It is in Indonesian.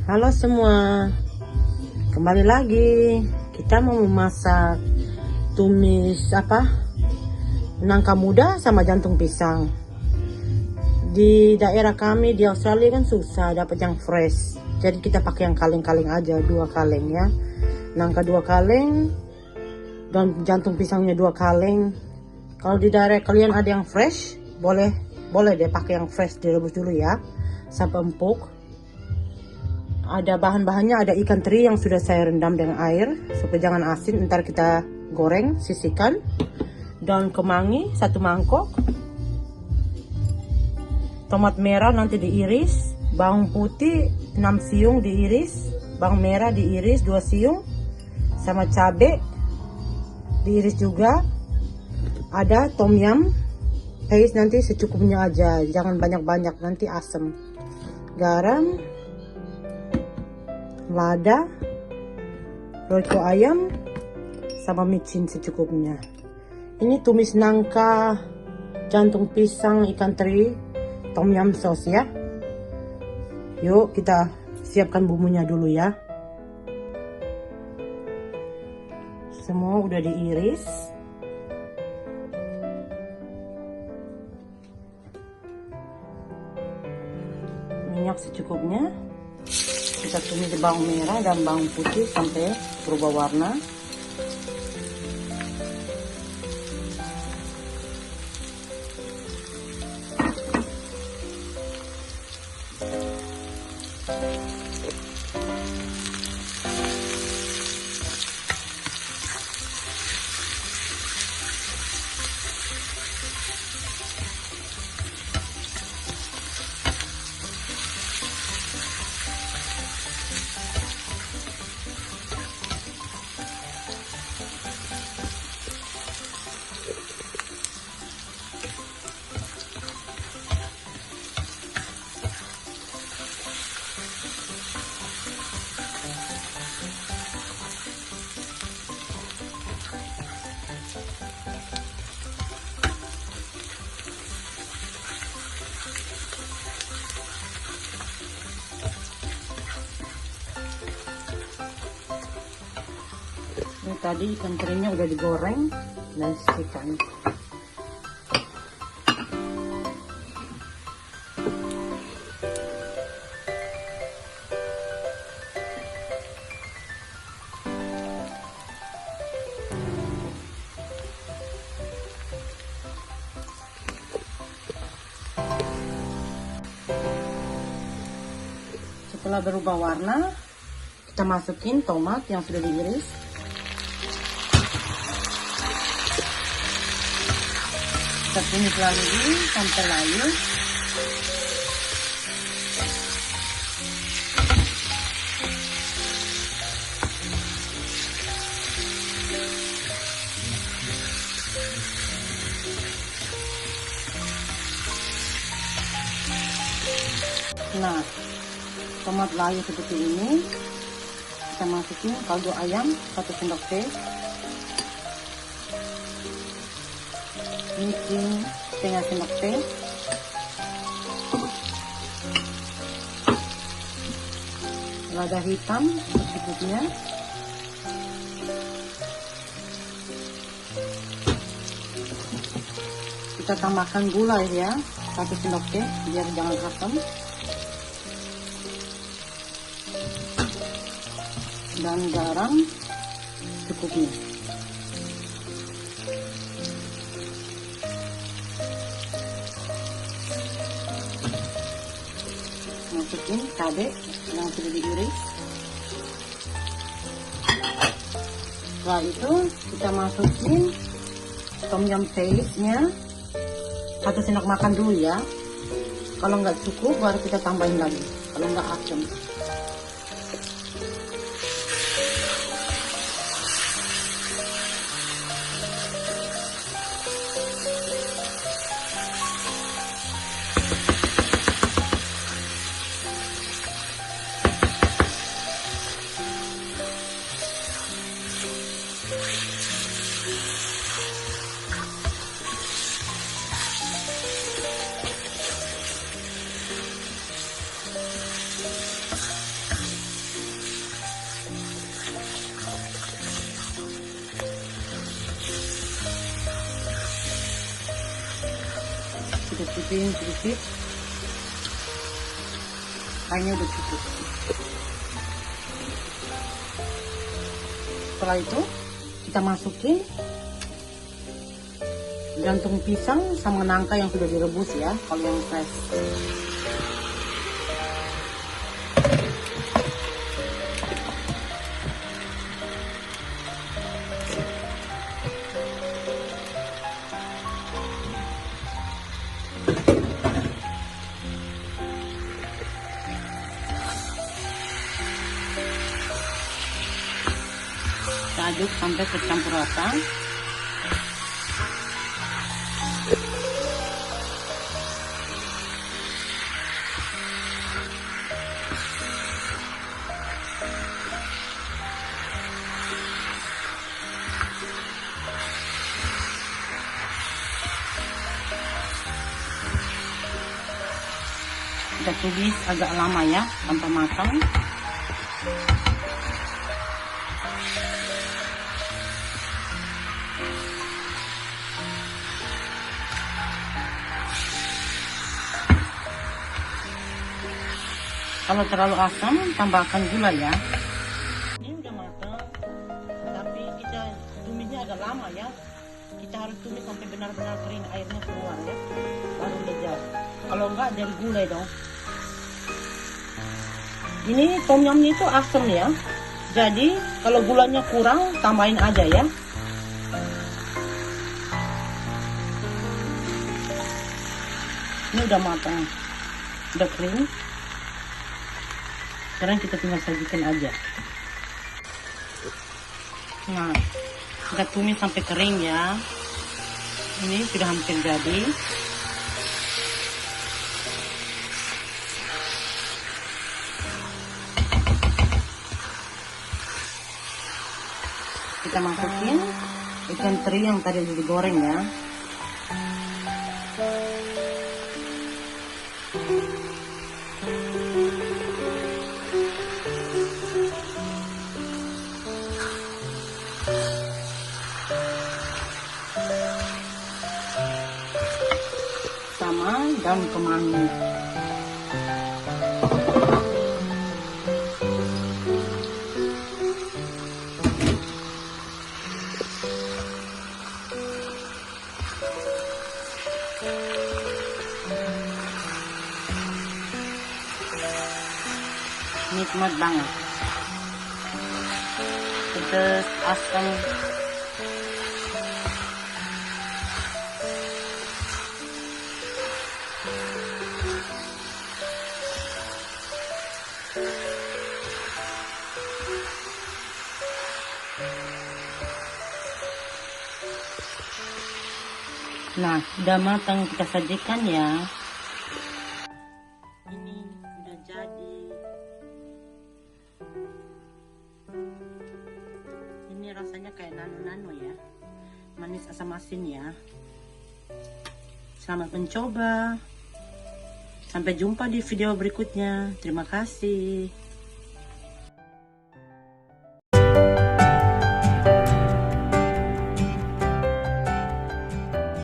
Halo semua, kembali lagi. Kita mau memasak tumis nangka muda sama jantung pisang. Di daerah kami di Australia kan susah dapat yang fresh, jadi kita pakai yang kaleng-kaleng aja, 2 kaleng ya. Nangka 2 kaleng dan jantung pisangnya 2 kaleng. Kalau di daerah kalian ada yang fresh, boleh deh pakai yang fresh, direbus dulu ya sampai empuk. Ada bahan-bahannya, ada ikan teri yang sudah saya rendam dengan air supaya jangan asin, ntar kita goreng, sisihkan. Daun kemangi 1 mangkok, tomat merah nanti diiris, bawang putih 6 siung diiris, bawang merah diiris 2 siung, sama cabai diiris juga. Ada tom yum paste nanti secukupnya aja, jangan banyak-banyak nanti asam. Garam, lada, royco ayam, sama micin secukupnya. Ini tumis nangka, jantung pisang, ikan teri, tom yum sauce ya. Yuk kita siapkan bumbunya dulu ya. Semua udah diiris. Minyak secukupnya. Kita tumis bawang merah dan bawang putih sampai berubah warna. Ini tadi ikan terinya udah digoreng dan sisihkan. Setelah berubah warna, kita masukin tomat yang sudah diiris. Kita tumis lagi sampai layu. Nah, tomat layu seperti ini, kita masukin kaldu ayam 1 sendok teh, micin setengah sendok teh, lada hitam secukupnya, kita tambahkan gula ya 1 sendok teh biar jangan asam, dan garam cukupnya. Masukin cabai yang sudah diiris. Setelah itu kita masukin tom yum paste nya 1 sendok makan dulu ya. Kalau nggak cukup baru kita tambahin lagi, kalau nggak asam. kita cipin sedikit. Kayaknya udah cukup. Setelah itu kita masukin jantung pisang sama nangka yang sudah direbus ya, kalau yang fresh. Kita aduk sampai tercampur rata. Kita tumis agak lama ya, sampai matang. Kalau terlalu asam, tambahkan gula ya. Ini udah matang, tapi kita tumisnya agak lama ya. Kita harus tumis sampai benar-benar kering, airnya keluar ya, baru lezat. Kalau enggak dari gulai dong. Ini tom yumnya itu asam ya, jadi kalau gulanya kurang tambahin aja ya. Ini udah matang, udah kering. Sekarang kita tinggal sajikan aja. Nah, kita tumis sampai kering ya. Ini sudah hampir jadi. Kita masukin ikan teri yang tadi udah digoreng ya. Sama daun kemangi. Nikmat banget, pedas, asam. Nah, udah matang, kita sajikan ya. Ini udah jadi. Ini rasanya kayak nano-nano ya, manis asam asin ya. Selamat mencoba. Sampai jumpa di video berikutnya. Terima kasih.